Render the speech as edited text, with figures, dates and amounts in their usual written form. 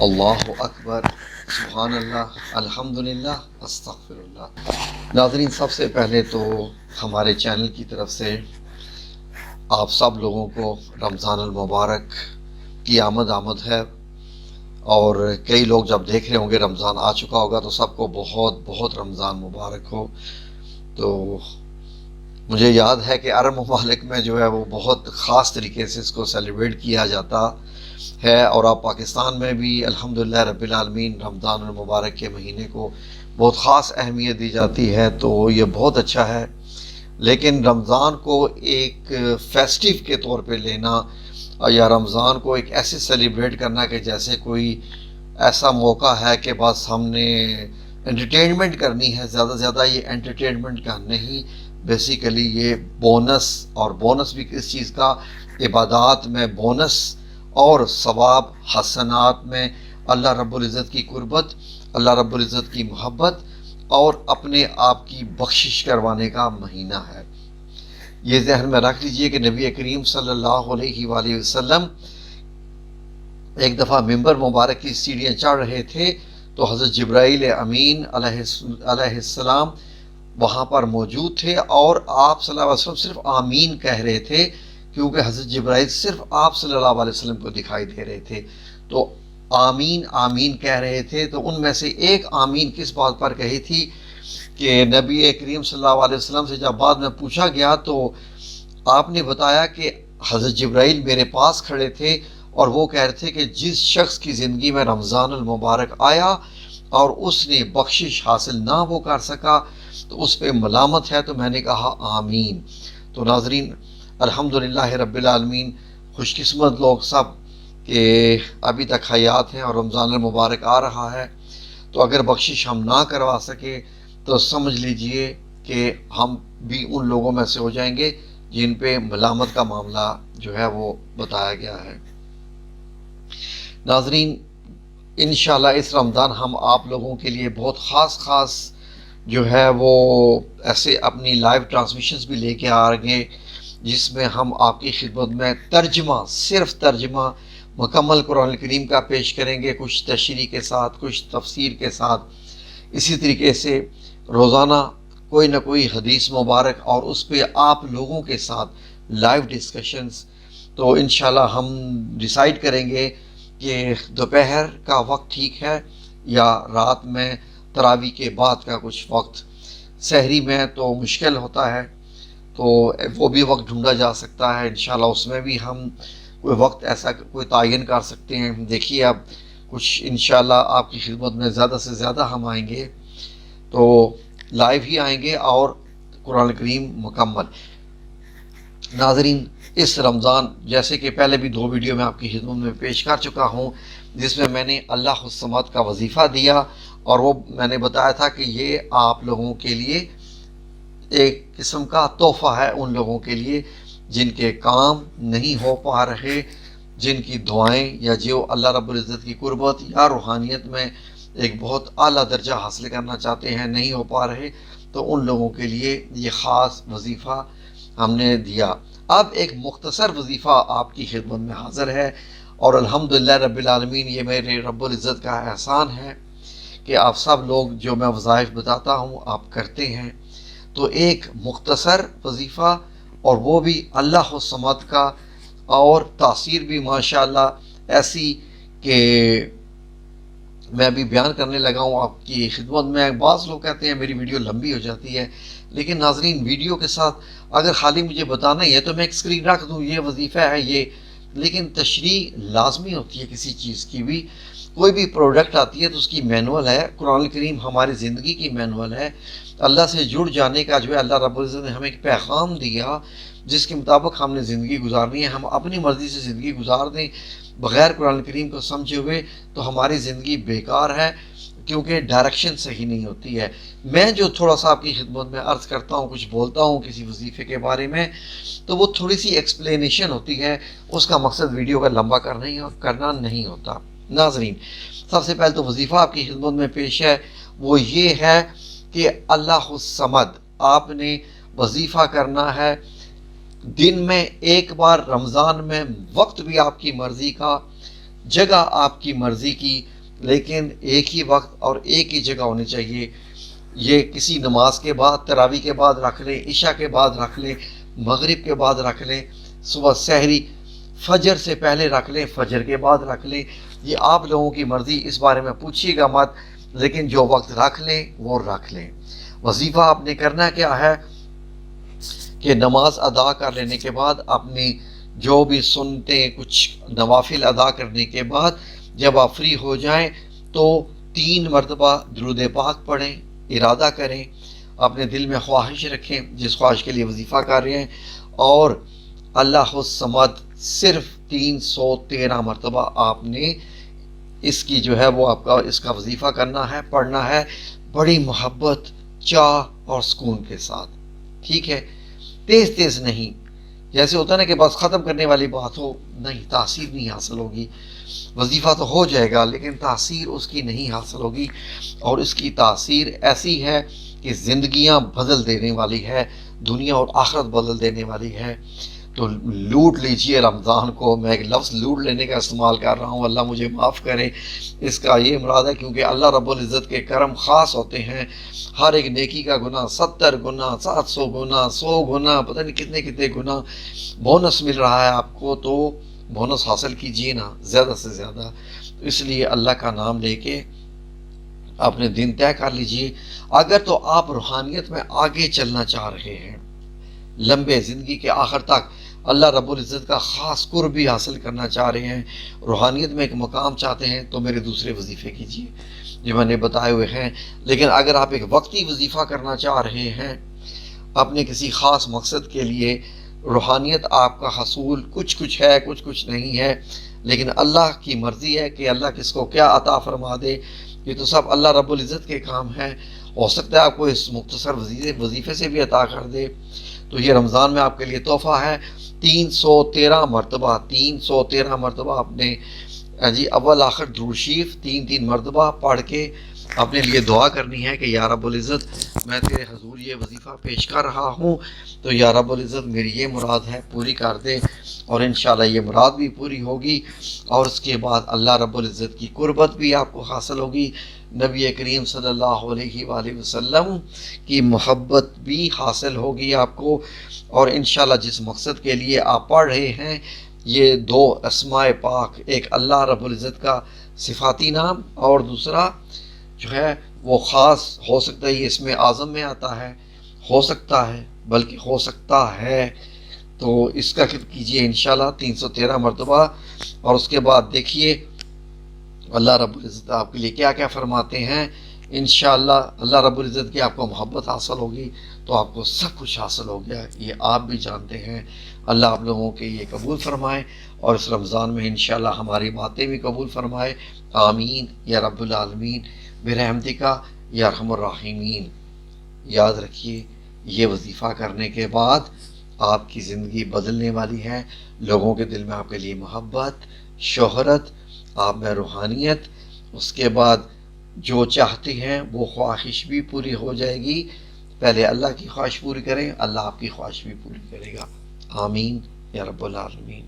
اللہ اکبر، سبحان اللہ، الحمدللہ، استغفراللہ۔ ناظرین، سب سے پہلے تو ہمارے چینل کی طرف سے آپ سب لوگوں کو رمضان المبارک کی آمد ہے، اور کئی لوگ جب دیکھ رہے ہوں گے رمضان آ چکا ہوگا تو سب کو بہت بہت رمضان مبارک ہو۔ تو مجھے یاد ہے کہ عرب ممالک میں جو ہے وہ بہت خاص طریقے سے اس کو سیلیبریٹ کیا جاتا ہے، اور اب پاکستان میں بھی الحمدللہ رب العالمین رمضان المبارک کے مہینے کو بہت خاص اہمیت دی جاتی ہے، تو یہ بہت اچھا ہے۔ لیکن رمضان کو ایک فیسٹیو کے طور پہ لینا یا رمضان کو ایک ایسے سیلیبریٹ کرنا کہ جیسے کوئی ایسا موقع ہے کہ بس ہم نے انٹرٹینمنٹ کرنی ہے، زیادہ سے زیادہ یہ انٹرٹینمنٹ کا نہیں، بیسیکلی یہ بونس، اور بونس بھی کس چیز کا؟ عبادات میں بونس، اور ثواب حسنات میں اللہ رب العزت کی قربت، اللہ رب العزت کی محبت، اور اپنے آپ کی بخشش کروانے کا مہینہ ہے۔ یہ ذہن میں رکھ لیجئے کہ نبی کریم صلی اللہ علیہ وآلہ وسلم ایک دفعہ ممبر مبارک کی سیڑھیاں چڑھ رہے تھے تو حضرت جبرائیل امین علیہ السلام وہاں پر موجود تھے، اور آپ صلی اللہ علیہ وسلم صرف آمین کہہ رہے تھے، کیونکہ حضرت جبرائیل صرف آپ صلی اللہ علیہ وسلم کو دکھائی دے رہے تھے، تو آمین آمین کہہ رہے تھے۔ تو ان میں سے ایک آمین کس بات پر کہی تھی کہ نبی کریم صلی اللہ علیہ وسلم سے جب بعد میں پوچھا گیا تو آپ نے بتایا کہ حضرت جبرائیل میرے پاس کھڑے تھے اور وہ کہہ رہے تھے کہ جس شخص کی زندگی میں رمضان المبارک آیا اور اس نے بخشش حاصل نہ وہ کر سکا تو اس پہ ملامت ہے۔ تو میں نے کہا آمین۔ تو ناظرین، الحمدللہ رب العالمین، خوش قسمت لوگ سب کہ ابھی تک حیات ہیں اور رمضان المبارک آ رہا ہے، تو اگر بخشش ہم نہ کروا سکے تو سمجھ لیجئے کہ ہم بھی ان لوگوں میں سے ہو جائیں گے جن پہ ملامت کا معاملہ جو ہے وہ بتایا گیا ہے۔ ناظرین، انشاءاللہ اس رمضان ہم آپ لوگوں کے لیے بہت خاص جو ہے وہ ایسے اپنی لائیو ٹرانسمیشنز بھی لے کے آ رہے ہیں، جس میں ہم آپ کی خدمت میں ترجمہ، صرف ترجمہ مکمل قرآن کریم کا پیش کریں گے، کچھ تشریح کے ساتھ، کچھ تفسیر کے ساتھ۔ اسی طریقے سے روزانہ کوئی نہ کوئی حدیث مبارک، اور اس پہ آپ لوگوں کے ساتھ لائیو ڈسکشنز۔ تو انشاءاللہ ہم ڈیسائیڈ کریں گے کہ دوپہر کا وقت ٹھیک ہے یا رات میں تراویح کے بعد کا کچھ وقت۔ سحری میں تو مشکل ہوتا ہے، تو وہ بھی وقت ڈھونڈا جا سکتا ہے، انشاءاللہ اس میں بھی ہم کوئی وقت ایسا کوئی تعین کر سکتے ہیں۔ دیکھیے اب کچھ انشاءاللہ آپ کی خدمت میں زیادہ سے زیادہ ہم آئیں گے، تو لائیو ہی آئیں گے اور قرآن کریم مکمل۔ ناظرین، اس رمضان جیسے کہ پہلے بھی 2 ویڈیو میں آپ کی خدمت میں پیش کر چکا ہوں، جس میں میں نے اللہ الصمد کا وظیفہ دیا، اور وہ میں نے بتایا تھا کہ یہ آپ لوگوں کے لیے ایک قسم کا تحفہ ہے، ان لوگوں کے لیے جن کے کام نہیں ہو پا رہے، جن کی دعائیں یا جو اللہ رب العزت کی قربت یا روحانیت میں ایک بہت اعلیٰ درجہ حاصل کرنا چاہتے ہیں، نہیں ہو پا رہے، تو ان لوگوں کے لیے یہ خاص وظیفہ ہم نے دیا۔ اب ایک مختصر وظیفہ آپ کی خدمت میں حاضر ہے، اور الحمدللہ رب العالمین یہ میرے رب العزت کا احسان ہے کہ آپ سب لوگ جو میں وظائف بتاتا ہوں آپ کرتے ہیں۔ تو ایک مختصر وظیفہ، اور وہ بھی اللہ الصمد کا، اور تاثیر بھی ماشاءاللہ ایسی کہ میں بھی بیان کرنے لگا ہوں آپ کی خدمت میں۔ بعض لوگ کہتے ہیں میری ویڈیو لمبی ہو جاتی ہے، لیکن ناظرین ویڈیو کے ساتھ اگر خالی مجھے بتانا ہی ہے تو میں ایک اسکرین رکھ دوں، یہ وظیفہ ہے یہ، لیکن تشریح لازمی ہوتی ہے کسی چیز کی بھی۔ کوئی بھی پروڈکٹ آتی ہے تو اس کی مینول ہے، قرآن کریم ہماری زندگی کی مینول ہے، اللہ سے جڑ جانے کا جو ہے اللہ رب العزت نے ہمیں ایک پیغام دیا جس کے مطابق ہم نے زندگی گزارنی ہے۔ ہم اپنی مرضی سے زندگی گزار دیں بغیر قرآن کریم کو سمجھے ہوئے تو ہماری زندگی بیکار ہے، کیونکہ ڈائریکشن صحیح نہیں ہوتی ہے۔ میں جو تھوڑا سا آپ کی خدمت میں عرض کرتا ہوں، کچھ بولتا ہوں کسی وظیفے کے بارے میں، تو وہ تھوڑی سی ایکسپلینیشن ہوتی ہے، اس کا مقصد ویڈیو کا لمبا کرنا نہیں ہوتا۔ ناظرین، سب سے پہلے تو وظیفہ آپ کی خدمت میں پیش ہے، وہ یہ ہے کہ اللہ الصمد آپ نے وظیفہ کرنا ہے دن میں ایک بار، رمضان میں وقت بھی آپ کی مرضی کا، جگہ آپ کی مرضی کی، لیکن ایک ہی وقت اور ایک ہی جگہ ہونی چاہیے۔ یہ کسی نماز کے بعد، تراویح کے بعد رکھ لیں، عشاء کے بعد رکھ لیں، مغرب کے بعد رکھ لیں، صبح سحری فجر سے پہلے رکھ لیں، فجر کے بعد رکھ لیں، یہ آپ لوگوں کی مرضی، اس بارے میں پوچھیے گا مت، لیکن جو وقت رکھ لیں وہ رکھ لیں۔ وظیفہ آپ نے کرنا کیا ہے کہ نماز ادا کر لینے کے بعد اپنی جو بھی سنتیں، کچھ نوافل ادا کرنے کے بعد جب آپ فری ہو جائیں تو 3 مرتبہ درود پاک پڑھیں، ارادہ کریں، اپنے دل میں خواہش رکھیں جس خواہش کے لیے وظیفہ کر رہے ہیں، اور اللہ الصمد صرف 313 مرتبہ آپ نے اس کی جو ہے وہ آپ کا اس کا وظیفہ کرنا ہے، پڑھنا ہے، بڑی محبت، چاہ اور سکون کے ساتھ، ٹھیک ہے؟ تیز تیز نہیں، جیسے ہوتا ہے نا کہ بس ختم کرنے والی بات ہو، نہیں، تاثیر نہیں حاصل ہوگی۔ وظیفہ تو ہو جائے گا لیکن تاثیر اس کی نہیں حاصل ہوگی، اور اس کی تاثیر ایسی ہے کہ زندگیاں بدل دینے والی ہے، دنیا اور آخرت بدل دینے والی ہے۔ تو لوٹ لیجئے رمضان کو، میں ایک لفظ لوٹ لینے کا استعمال کر رہا ہوں، اللہ مجھے معاف کرے، اس کا یہ مراد ہے کیونکہ اللہ رب العزت کے کرم خاص ہوتے ہیں، ہر ایک نیکی کا گناہ 70 گنا، 700 گنا، 100 گنا، پتہ نہیں کتنے کتنے گنا بونس مل رہا ہے آپ کو، تو بونس حاصل کیجئے نا زیادہ سے زیادہ۔ اس لیے اللہ کا نام لے کے اپنے دن طے کر لیجئے۔ اگر تو آپ روحانیت میں آگے چلنا چاہ رہے ہیں، لمبے زندگی کے آخر تک اللہ رب العزت کا خاص قرب بھی حاصل کرنا چاہ رہے ہیں، روحانیت میں ایک مقام چاہتے ہیں، تو میرے دوسرے وظیفے کیجئے جو میں نے بتائے ہوئے ہیں۔ لیکن اگر آپ ایک وقتی وظیفہ کرنا چاہ رہے ہیں اپنے کسی خاص مقصد کے لیے، روحانیت آپ کا حصول کچھ ہے، کچھ نہیں ہے، لیکن اللہ کی مرضی ہے کہ اللہ کس کو کیا عطا فرما دے، یہ تو سب اللہ رب العزت کے کام ہے۔ ہو سکتا ہے آپ کو اس مختصر وظیفے سے بھی عطا کر دے، تو یہ رمضان میں آپ کے لیے تحفہ ہے۔ 313 مرتبہ آپ نے اول آخر درود شریف 3 مرتبہ پڑھ کے اپنے لیے دعا کرنی ہے کہ یا رب العزت میں تیرے حضور یہ وظیفہ پیش کر رہا ہوں، تو یا رب العزت میری یہ مراد ہے پوری کر دے، اور انشاءاللہ یہ مراد بھی پوری ہوگی، اور اس کے بعد اللہ رب العزت کی قربت بھی آپ کو حاصل ہوگی، نبی کریم صلی اللہ علیہ وآلہ وسلم کی محبت بھی حاصل ہوگی آپ کو، اور انشاءاللہ جس مقصد کے لیے آپ پڑھ رہے ہیں، یہ 2 اسماء پاک، ایک اللہ رب العزت کا صفاتی نام اور دوسرا جو ہے وہ خاص، ہو سکتا ہے یہ اسم اعظم میں آتا ہے، ہو سکتا ہے بلکہ ہو سکتا ہے، تو اس کا ذکر کیجئے انشاءاللہ 313 مرتبہ، اور اس کے بعد دیکھیے اللہ رب العزت آپ کے لیے کیا کیا فرماتے ہیں۔ انشاءاللہ اللہ رب العزت کی آپ کو محبت حاصل ہوگی تو آپ کو سب کچھ حاصل ہو گیا، یہ آپ بھی جانتے ہیں۔ اللہ آپ لوگوں کے یہ قبول فرمائے، اور اس رمضان میں انشاءاللہ ہماری باتیں بھی قبول فرمائے، آمین یا رب العالمین برحمتک یا ارحم الراحمین۔ یاد رکھیے یہ وظیفہ کرنے کے بعد آپ کی زندگی بدلنے والی ہے، لوگوں کے دل میں آپ کے لیے محبت، شہرت، آپ میں روحانیت، اس کے بعد جو چاہتے ہیں وہ خواہش بھی پوری ہو جائے گی۔ پہلے اللہ کی خواہش پوری کریں، اللہ آپ کی خواہش بھی پوری کرے گا، آمین یا رب العالمین۔